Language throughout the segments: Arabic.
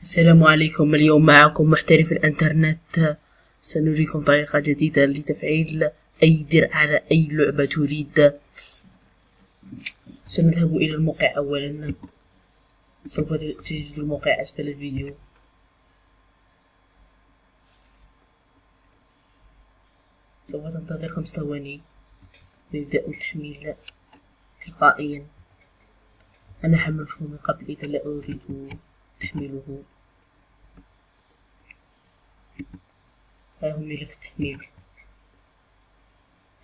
السلام عليكم. اليوم معكم محترف الإنترنت. سنريكم طريقة جديدة لتفعيل أي درع على أي لعبة تريد. سنذهب إلى الموقع أولا. سوف تجد الموقع أسفل الفيديو. سوف تنتظر 5 ثواني ويبدأ التحميل تلقائيا. أنا حملته من قبل إذا لا أريد تحميله. ها هو ملف التحميل،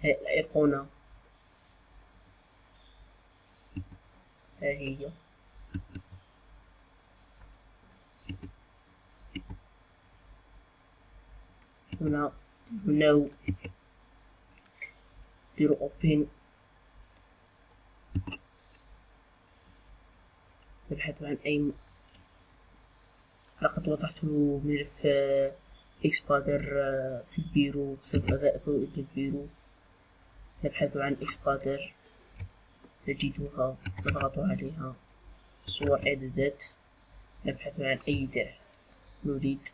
هاي الأيقونة، ها هي. هنا ديروا open، نبحث عن أي لقد وضعت ملف xpadder في البيرو. سوف أذهب إلى البيرو، نبحث عن xpadder، نجدها، نضغط عليها. صور إعدادات، نبحث عن أي درع نريد.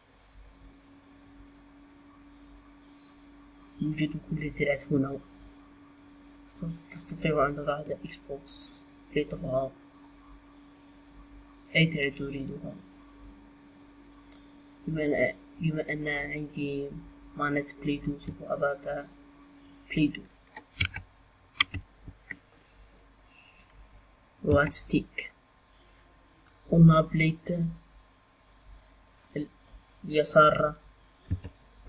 يوجد كل الدرعات هنا. تستطيع أن تضع على إكسبوكس لتضع أي درع تريدها. بما أن عندي معنات بلايدو، سوف أضع بلايدو. وات ستيك، قلنا بليد اليسار،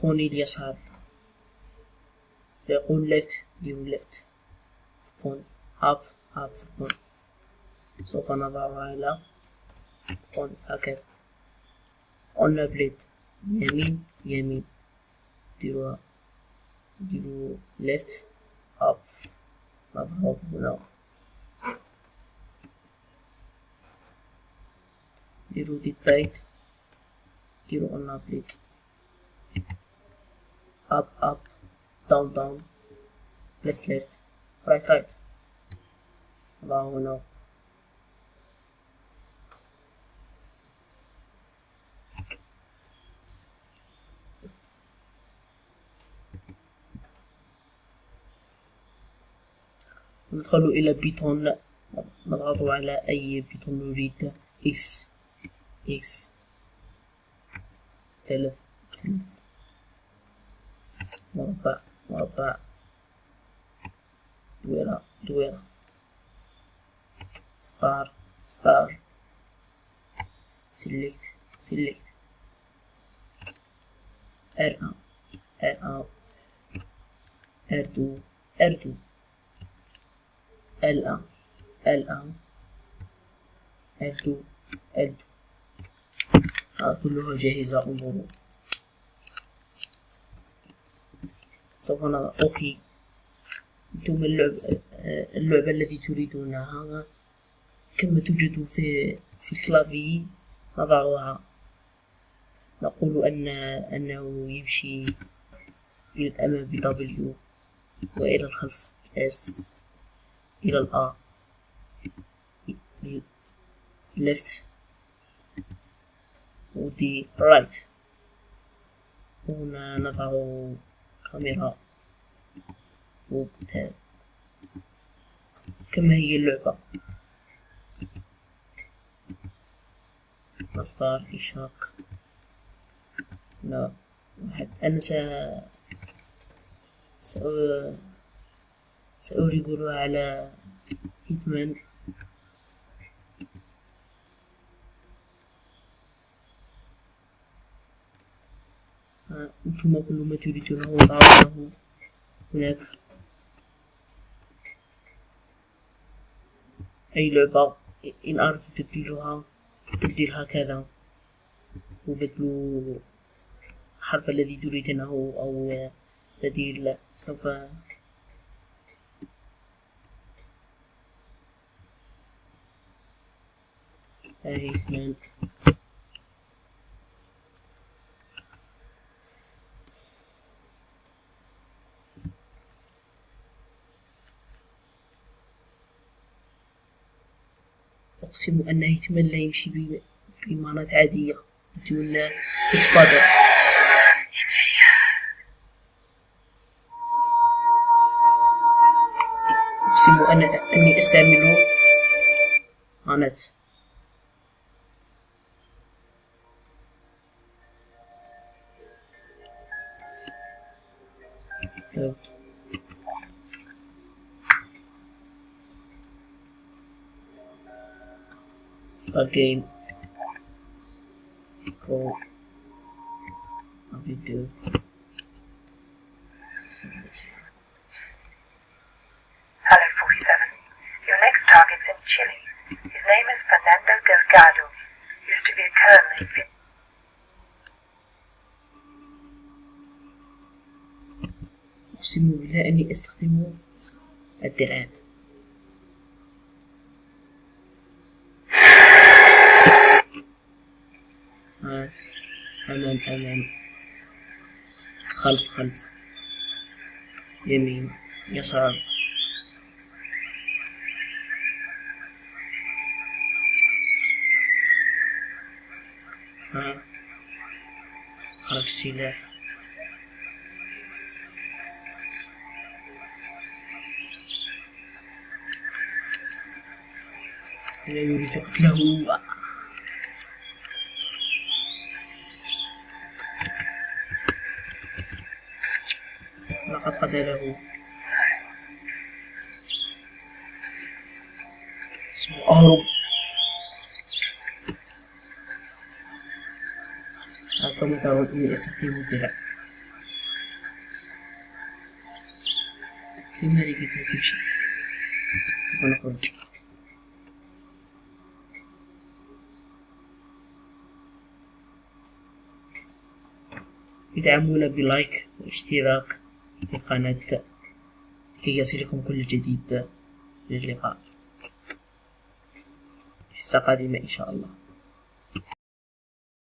كوني اليسار. يقول left ديرو left، كون up كون. سوف نضع على كون هكذا. قلنا بليد يمين ديرو left up، نضغط هنا. ديرو right، ديرو قلنا بليد up down left right. نضعه هنا. ندخل إلى بيتون، نضغط على أي بيتون نريد. X 3 مربع دويرة ستار select R1 R2 L1 L2 كلها جاهزة. انظروا، سوف نضغط اوكي. انتم اللعبة التي تريدونها كما توجد في الكلافي نضعها. نقول أنه يمشي إلى الأمام ب W، وإلى الخلف S، إلى الآ left ودي right. هنا نضع كاميرا وبتاب كما هي اللعبة. مصدر إشاق، لا واحد. أنا سأريدها على هيتمان. أنتم كل ما تريدونه وضعونه هناك. أي لعبة إن أردت تبديل هكذا، وبدلوا الحرف الذي تريدونه أو بديل. سوف هذه اثنان. أقسم أن هيتمان لا يمشي بمانات عادية، بدون xpadder. أقسم أني أستعمل قناة again go video. Hello 47. Your next target's in Chile. His name is Fernando Delgado. Used to be a colonel in أقسم بالله أني أستخدم الدرعات. أمام خلف يمين يسار. خرج السلاح. لا يريد قتله. لقد قتله. أهرب. كما ترون إني أستخدم الدرع. في ماركة كل شيء. سوف نخرج. ادعمونا بلايك واشتراك في القناة كي يصلكم كل جديد. للقاء في حصة قادمة إن شاء الله.